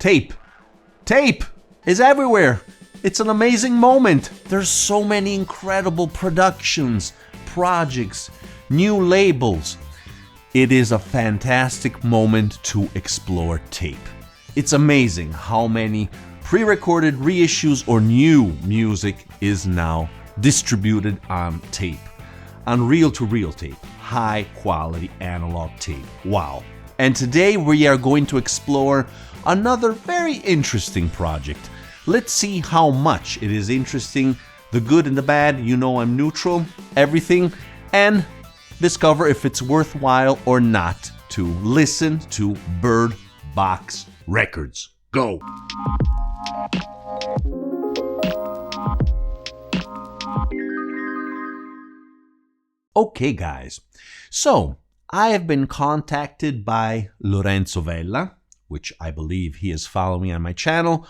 Tape. Tape is everywhere. It's an amazing moment. There's so many incredible productions, projects, new labels. It is a fantastic moment to explore tape. It's amazing how many pre-recorded reissues or new music is now distributed on tape, on reel-to-reel tape, high-quality analog tape. Wow. And today we are going to explore another very interesting project. Let's see how much it is interesting, the good and the bad, you know I'm neutral, everything, and discover if it's worthwhile or not to listen to Birdbox Records. Go! Okay guys, so I have been contacted by Lorenzo Vella, which I believe he is following me on my channel,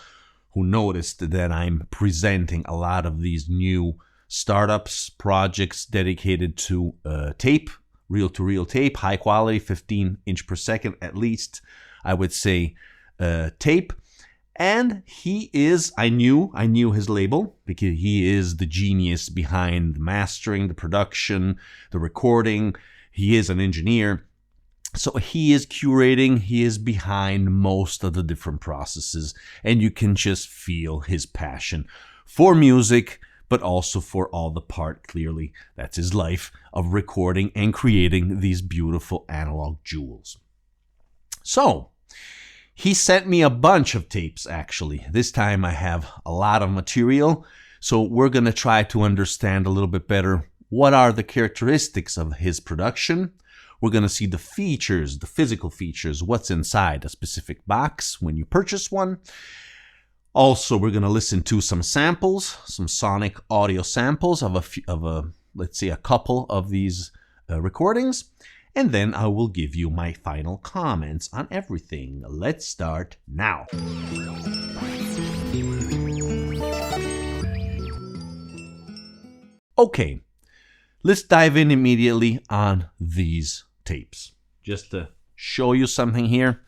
who noticed that I'm presenting a lot of these new startups, projects dedicated to tape, reel-to-reel tape, high quality, 15 inch per second at least, I would say, tape. And he is, I knew his label, because he is the genius behind the mastering, the production, the recording. He is an engineer. So he is curating, he is behind most of the different processes, and you can just feel his passion for music, but also for all the part, clearly, that's his life, of recording and creating these beautiful analog jewels. So, he sent me a bunch of tapes, actually. This time I have a lot of material, so we're going to try to understand a little bit better what are the characteristics of his production. We're going to see the features, the physical features, what's inside a specific box when you purchase one. Also, we're going to listen to some samples, some sonic audio samples of let's say a couple of these recordings. And then I will give you my final comments on everything. Let's start now. Okay, let's dive in immediately on these tapes. Just to show you something here.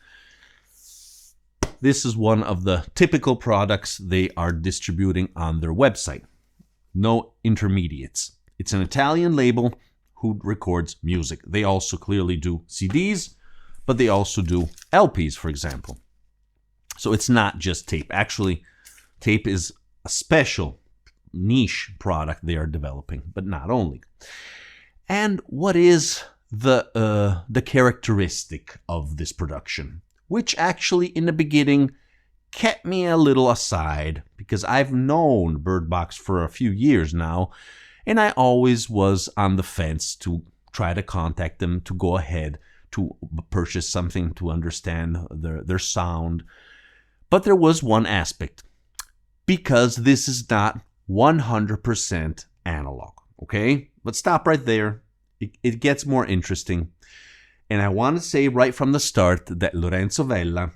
This is one of the typical products they are distributing on their website. No intermediates. It's an Italian label who records music. They also clearly do CDs, but they also do LPs, for example. So it's not just tape. Actually, tape is a special niche product they are developing, but not only. And what is the characteristic of this production, which actually in the beginning kept me a little aside, because I've known Birdbox for a few years now, and I always was on the fence to try to contact them, to go ahead to purchase something, to understand their sound. But there was one aspect, because this is not 100% analog, okay? But stop right there. It gets more interesting. And I want to say right from the start that Lorenzo Vella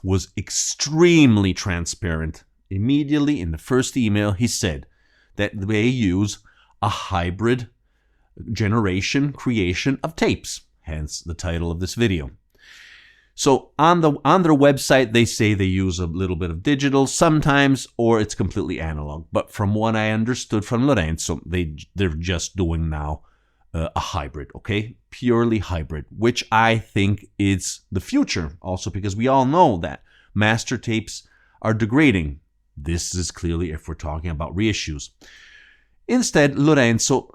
was extremely transparent. Immediately in the first email, he said that they use a hybrid generation creation of tapes, hence the title of this video. So on their website, they say they use a little bit of digital sometimes, or it's completely analog. But from what I understood from Lorenzo, they're just doing now a hybrid, okay? Purely hybrid, which I think is the future. Also because we all know that master tapes are degrading. This is clearly if we're talking about reissues. Instead, Lorenzo,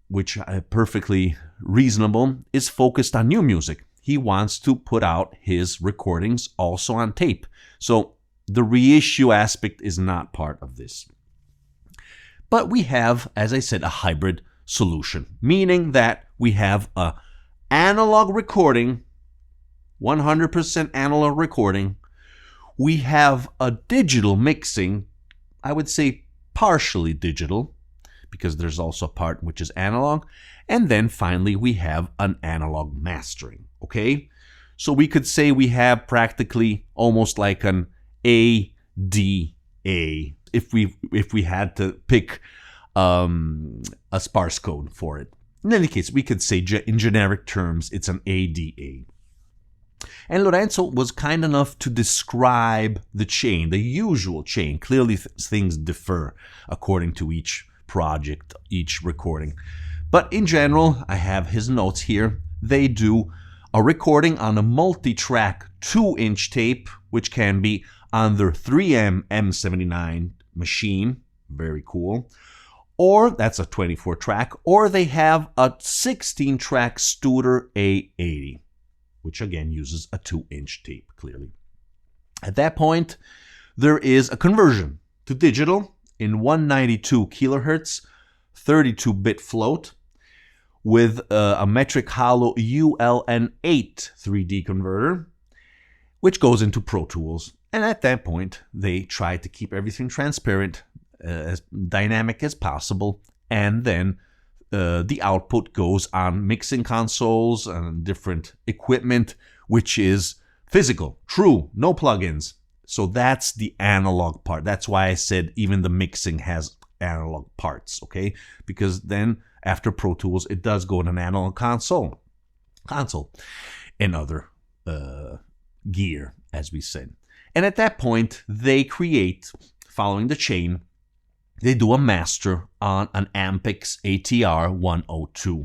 which perfectly reasonable, is focused on new music. He wants to put out his recordings also on tape. So the reissue aspect is not part of this. But we have, as I said, a hybrid solution, meaning that we have a analog recording, 100% analog recording. We have a digital mixing, I would say partially digital, because there's also a part which is analog. And then finally, we have an analog mastering, okay? So we could say we have practically almost like an ADA if we had to pick a sparse code for it. In any case, we could say in generic terms, it's an ADA. And Lorenzo was kind enough to describe the chain, the usual chain. Clearly things differ according to each project, each recording. But in general, I have his notes here. They do a recording on a multi-track 2-inch tape, which can be on their 3M M79 machine. Very cool. Or that's a 24-track, or they have a 16-track Studer A80, which again uses a 2-inch tape, clearly. At that point, there is a conversion to digital in 192 kilohertz, 32-bit float, with a metric hollow ULN8 3D converter, which goes into Pro Tools. And at that point, they try to keep everything transparent, as dynamic as possible, and then the output goes on mixing consoles and different equipment, which is physical, true, no plugins. So that's the analog part. That's why I said even the mixing has analog parts, okay? Because then after Pro Tools, it does go in an analog console and other gear, as we said. And at that point, they create, following the chain, they do a master on an Ampex ATR 102,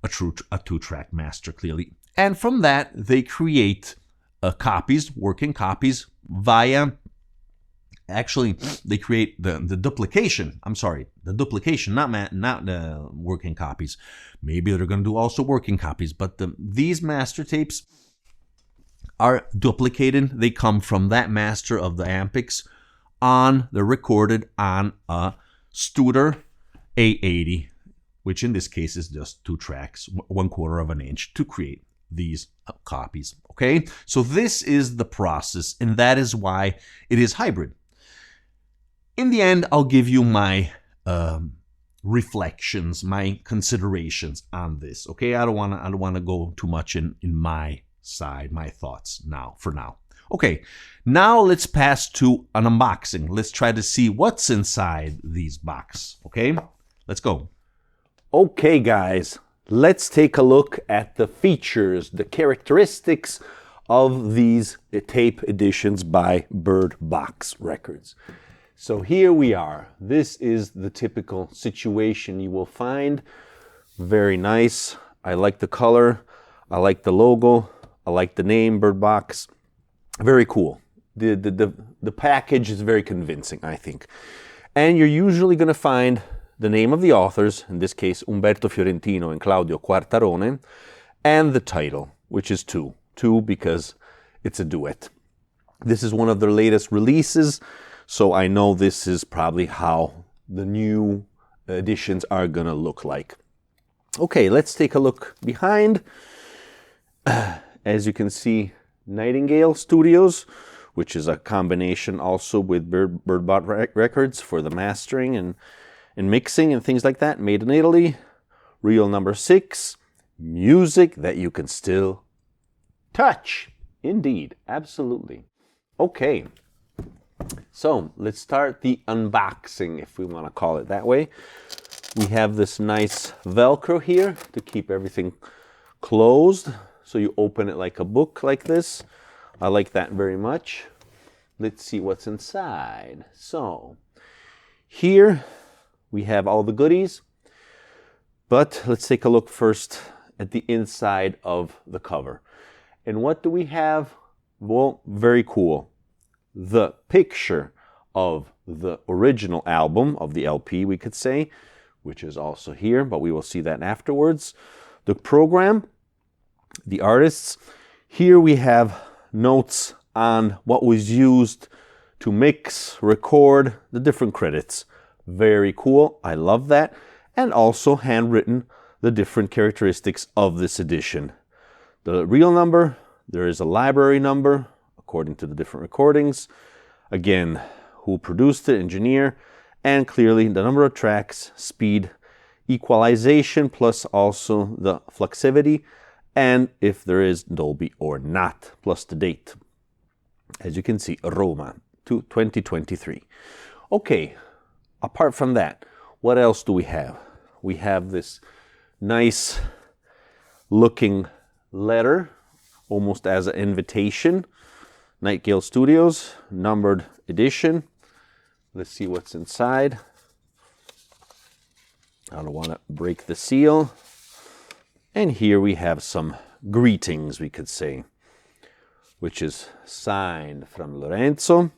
a 2-track master, clearly. And from that, they create copies, working copies, via, actually, they create the duplication. I'm sorry, the duplication, not the working copies. Maybe they're going to do also working copies, but these master tapes are duplicated. They come from that master of the Ampex they're recorded on a Studer A80, which in this case is just 2 tracks, 1/4 of an inch, to create these copies. Okay, so this is the process, and that is why it is hybrid. In the end, I'll give you my reflections, my considerations on this. Okay, I don't want to go too much in my side, my thoughts for now. Okay, now let's pass to an unboxing. Let's try to see what's inside these boxes. Okay, let's go. Okay, guys, let's take a look at the features, the characteristics of these tape editions by Birdbox Records. So here we are. This is the typical situation you will find. Very nice. I like the color. I like the logo. I like the name, Birdbox. Very cool. The package is very convincing, I think. And you're usually going to find the name of the authors, in this case Umberto Fiorentino and Claudio Quartarone, and the title, which is two because it's a duet. This is one of their latest releases, so I know this is probably how the new editions are going to look like. Okay, let's take a look behind. As you can see, Nightingale Studios, which is a combination also with Birdbox Records for the mastering and mixing and things like that. Made in Italy. Reel number 6. Music that you can still touch. Indeed, absolutely. Okay, so let's start the unboxing, if we want to call it that way. We have this nice Velcro here to keep everything closed. So you open it like a book like this. I like that very much. Let's see what's inside. So here we have all the goodies, but let's take a look first at the inside of the cover. And what do we have? Well, very cool. The picture of the original album, of the LP, we could say, which is also here, but we will see that afterwards. The program, the artists. Here we have notes on what was used to mix, record, the different credits. Very cool. I love that. And also handwritten the different characteristics of this edition. The reel number, there is a library number according to the different recordings. Again, who produced it, engineer, and clearly the number of tracks, speed, equalization, plus also the fluxivity, and if there is Dolby or not, plus the date. As you can see, Roma, 2023. Okay, apart from that, what else do we have? We have this nice looking letter almost as an invitation. Nightingale Studios, numbered edition. Let's see what's inside. I don't want to break the seal. And here we have some greetings, we could say, which is signed from Lorenzo.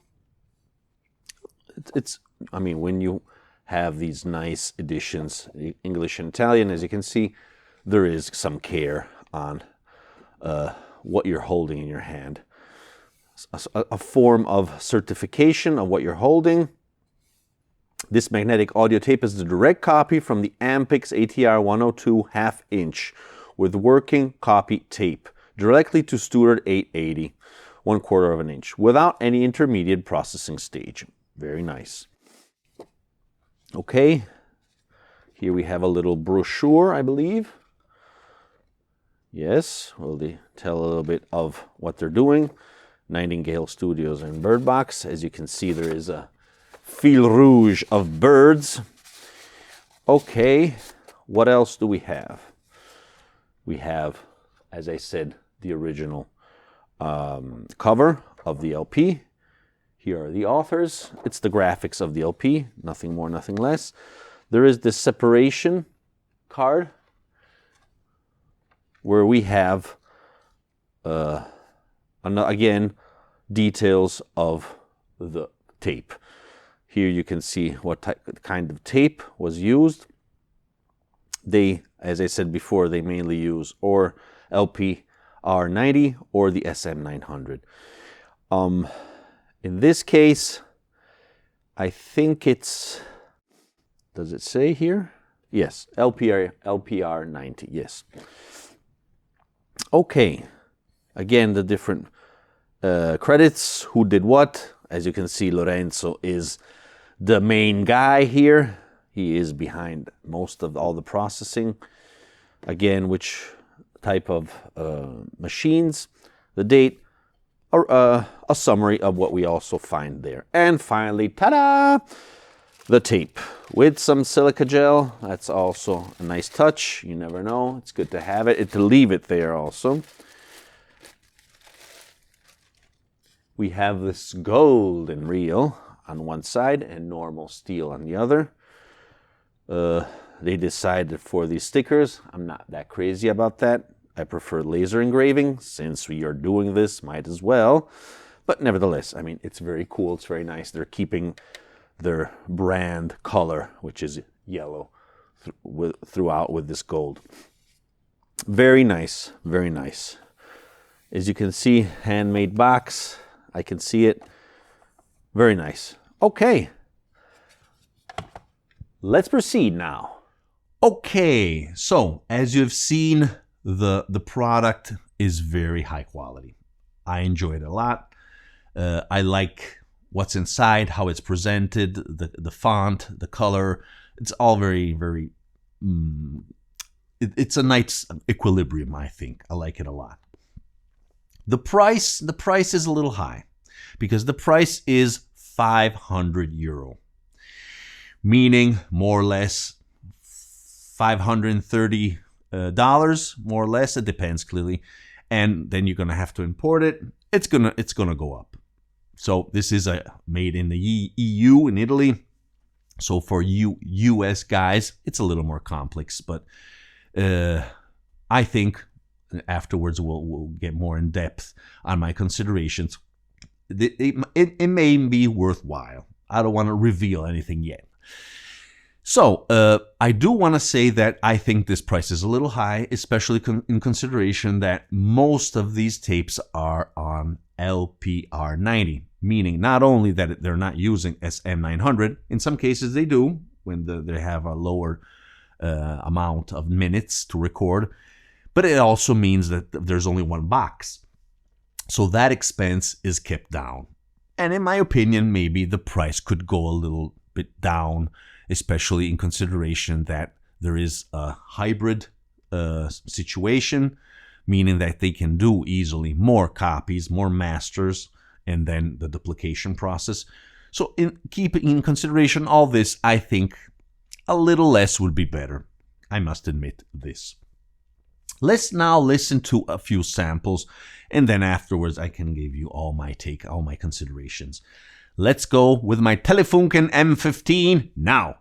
I mean, when you have these nice editions, English and Italian, as you can see, there is some care on what you're holding in your hand. A form of certification of what you're holding. This magnetic audio tape is the direct copy from the Ampix ATR 102 half-inch with working copy tape directly to Stuart 880, 1/4 of an inch, without any intermediate processing stage. Very nice. Okay, here we have a little brochure, I believe. Yes, well, they tell a little bit of what they're doing. Nightingale Studios and Birdbox. As you can see, there is a fil rouge of birds. Okay, what else do we have? We have, as I said, the original cover of the LP. Here are the authors. It's the graphics of the LP, nothing more, nothing less. There is this separation card where we have, again, details of the tape. Here you can see what kind of tape was used. They, as I said before, they mainly use or LP R90 or the SM900. In this case, I think it's, does it say here? Yes, LPR90, yes. Okay, again, the different credits, who did what. As you can see, Lorenzo is the main guy here. He is behind most of all the processing. Again, which type of machines, the date, or a summary of what we also find there. And finally, ta-da! The tape with some silica gel. That's also a nice touch. You never know. It's good to have it, to leave it there also. We have this golden reel on one side and normal steel on the other. They decided for these stickers, I'm not that crazy about that. I prefer laser engraving. Since we are doing this, might as well. But nevertheless, I mean, it's very cool. It's very nice. They're keeping their brand color, which is yellow, throughout with this gold. Very nice, very nice. As you can see, handmade box. I can see it. Very nice. Okay. Let's proceed now. Okay, so as you've seen, the product is very high quality. I enjoyed it a lot. I like what's inside, how it's presented, the font, the color. It's all very, very... it's a nice equilibrium, I think. I like it a lot. The price is a little high because the price is €500, meaning more or less $530, more or less. It depends clearly, and then you're gonna have to import it. It's gonna go up. So this is made in the EU in Italy. So for you US guys, it's a little more complex, but I think afterwards we'll get more in depth on my considerations. It may be worthwhile. I don't want to reveal anything yet. So I do want to say that I think this price is a little high, especially in consideration that most of these tapes are on LPR90, meaning not only that they're not using SM900, in some cases they do when they have a lower amount of minutes to record, but it also means that there's only one box. So that expense is kept down. And in my opinion, maybe the price could go a little bit down, especially in consideration that there is a hybrid situation, meaning that they can do easily more copies, more masters, and then the duplication process. So keeping in consideration all this, I think a little less would be better. I must admit this. Let's now listen to a few samples, and then afterwards I can give you all my take, all my considerations. Let's go with my Telefunken M15 now.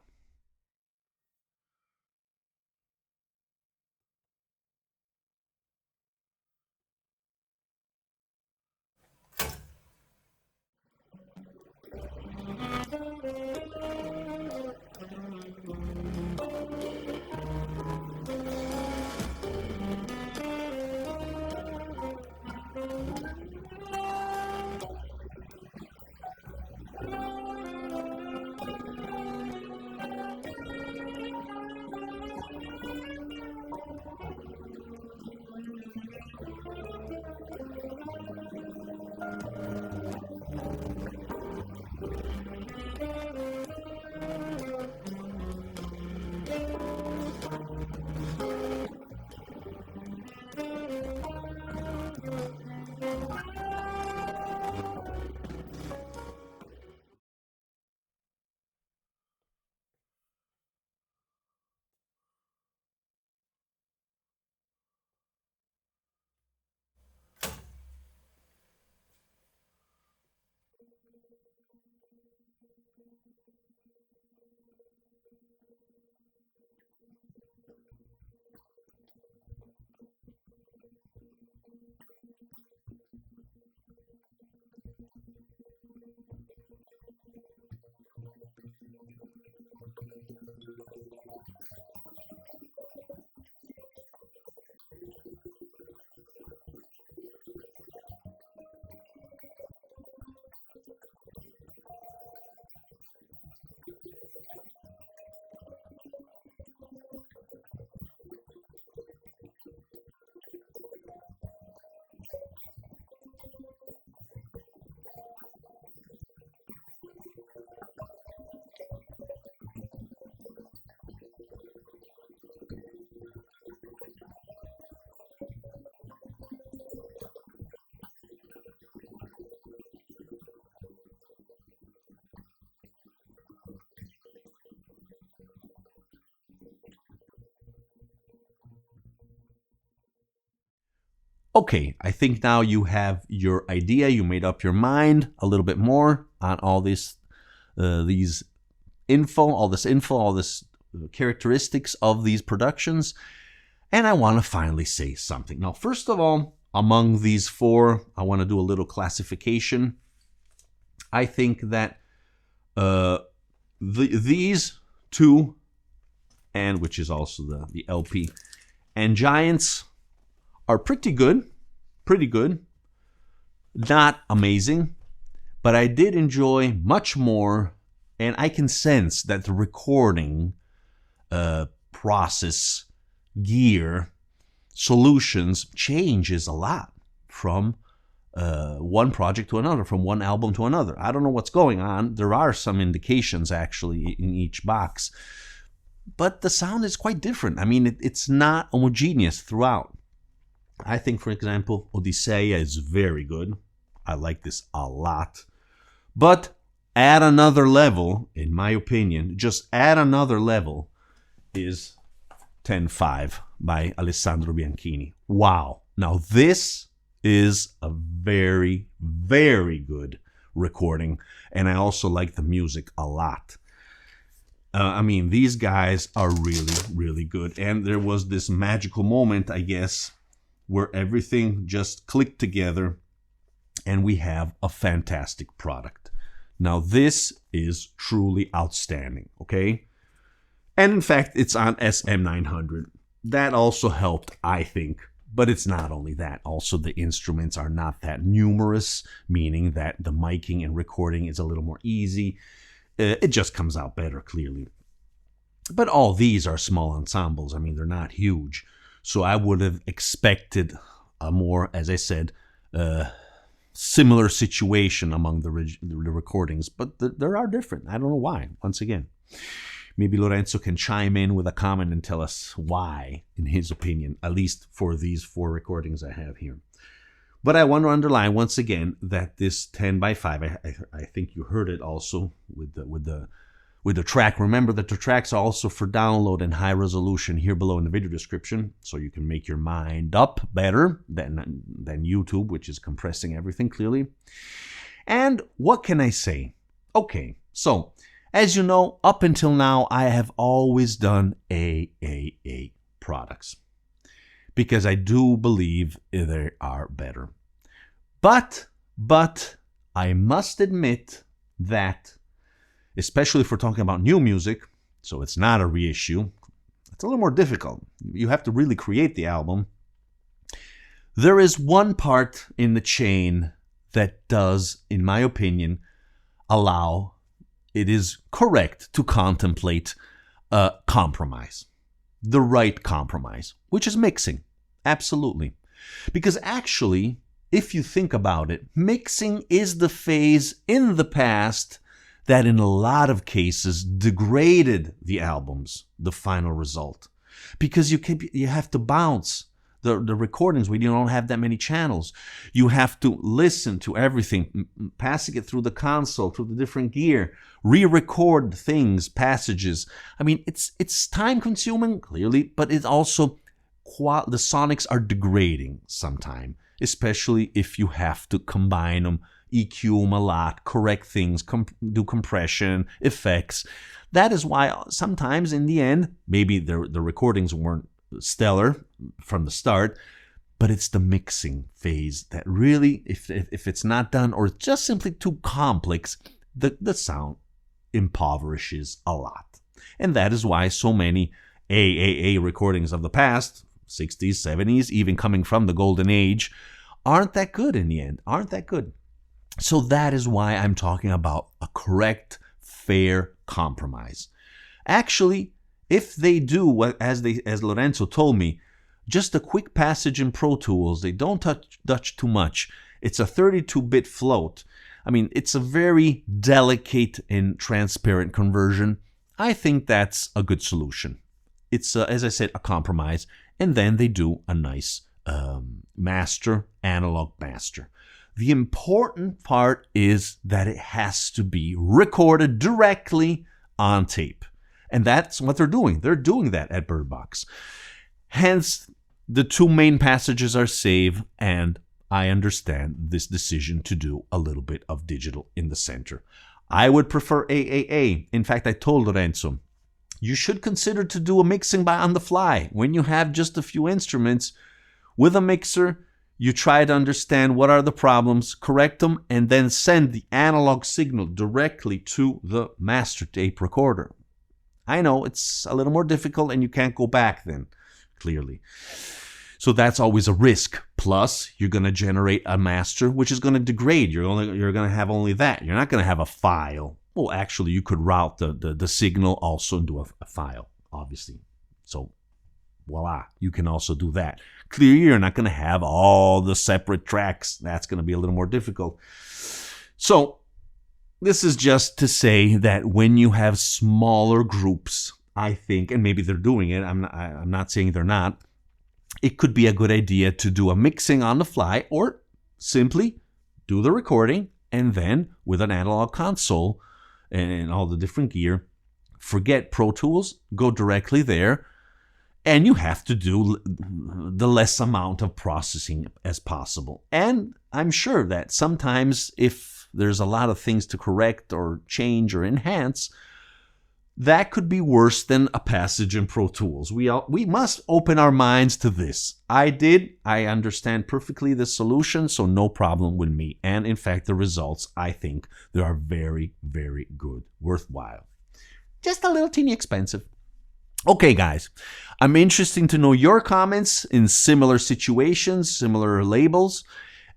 Okay, I think now you have your idea. You made up your mind a little bit more on all these info, all this characteristics of these productions. And I want to finally say something. Now, first of all, among these four, I want to do a little classification. I think that these two, and which is also the LP, and Giants are pretty good. Not amazing, but I did enjoy much more, and I can sense that the recording process, gear, solutions changes a lot from one project to another, from one album to another. I don't know what's going on. There are some indications actually in each box, but the sound is quite different. I mean, it's not homogeneous throughout. I think, for example, Odisseia is very good. I like this a lot. But add another level, in my opinion, just add another level, is 10-5 by Alessandro Bianchini. Wow. Now, this is a very, very good recording, and I also like the music a lot. I mean, these guys are really, really good. And there was this magical moment, I guess, where everything just clicked together and we have a fantastic product. Now, this is truly outstanding, okay? And in fact, it's on SM900. That also helped, I think. But it's not only that. Also, the instruments are not that numerous, meaning that the miking and recording is a little more easy. It just comes out better, clearly. But all these are small ensembles. I mean, they're not huge. So I would have expected a more, as I said, similar situation among the recordings. But there are different. I don't know why, once again. Maybe Lorenzo can chime in with a comment and tell us why, in his opinion, at least for these four recordings I have here. But I want to underline once again that this 10-by-5, I think you heard it also with with the track. Remember that the tracks are also for download in high resolution here below in the video description, so you can make your mind up better than YouTube, which is compressing everything clearly. And what can I say? Okay, so as you know, up until now, I have always done AAA products because I do believe they are better. But I must admit that, especially if we're talking about new music, so it's not a reissue, it's a little more difficult. You have to really create the album. There is one part in the chain that does, in my opinion, it is correct to contemplate a compromise. The right compromise, which is mixing. Absolutely. Because actually, if you think about it, mixing is the phase in the past that in a lot of cases degraded the albums, the final result. Because you have to bounce the recordings when you don't have that many channels. You have to listen to everything, passing it through the console, through the different gear, re-record things, passages. I mean, it's time-consuming, clearly, but it also, the sonics are degrading sometimes, especially if you have to combine them, EQ them a lot, correct things, do compression, effects. That is why sometimes in the end, maybe the recordings weren't stellar from the start, but it's the mixing phase that really, if it's not done or just simply too complex, the sound impoverishes a lot. And that is why so many AAA recordings of the past, 60s, 70s, even coming from the golden age, aren't that good in the end, aren't that good. So that is why I'm talking about a correct, fair compromise. Actually, if they do, as Lorenzo told me, just a quick passage in Pro Tools, they don't touch too much. It's a 32-bit float. I mean, it's a very delicate and transparent conversion. I think that's a good solution. It's, as I said, a compromise. And then they do a nice master, analog master. The important part is that it has to be recorded directly on tape. And that's what they're doing. They're doing that at Birdbox. Hence, the two main passages are saved, and I understand this decision to do a little bit of digital in the center. I would prefer AAA. In fact, I told Lorenzo, you should consider to do a mixing on the fly. When you have just a few instruments, with a mixer, you try to understand what are the problems, correct them, and then send the analog signal directly to the master tape recorder. I know it's a little more difficult and you can't go back then, clearly. So that's always a risk. Plus, you're going to generate a master, which is going to degrade. You're going to have only that. You're not going to have a file. Well, actually, you could route the signal also into a file, obviously. So, voila, you can also do that. Clearly, you're not going to have all the separate tracks. That's going to be a little more difficult. So, this is just to say that when you have smaller groups, I think, and maybe they're doing it, I'm not saying they're not, it could be a good idea to do a mixing on the fly or simply do the recording and then with an analog console and all the different gear, forget Pro Tools, go directly there, and you have to do the less amount of processing as possible. And I'm sure that sometimes if there's a lot of things to correct or change or enhance, that could be worse than a passage in Pro Tools. We must open our minds to this. I understand perfectly the solution, so no problem with me. And in fact, the results, I think, they are very, very good, worthwhile. Just a little teeny expensive. Okay, guys, I'm interested to know your comments in similar situations, similar labels.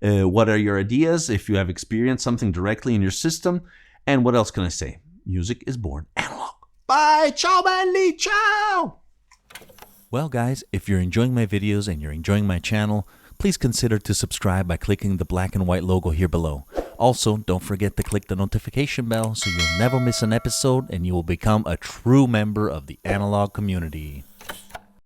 What are your ideas if you have experienced something directly in your system? And what else can I say? Music is born analog. Bye! Ciao, belli! Ciao! Well, guys, if you're enjoying my videos and you're enjoying my channel, please consider to subscribe by clicking the black and white logo here below. Also, don't forget to click the notification bell so you'll never miss an episode and you will become a true member of the analog community.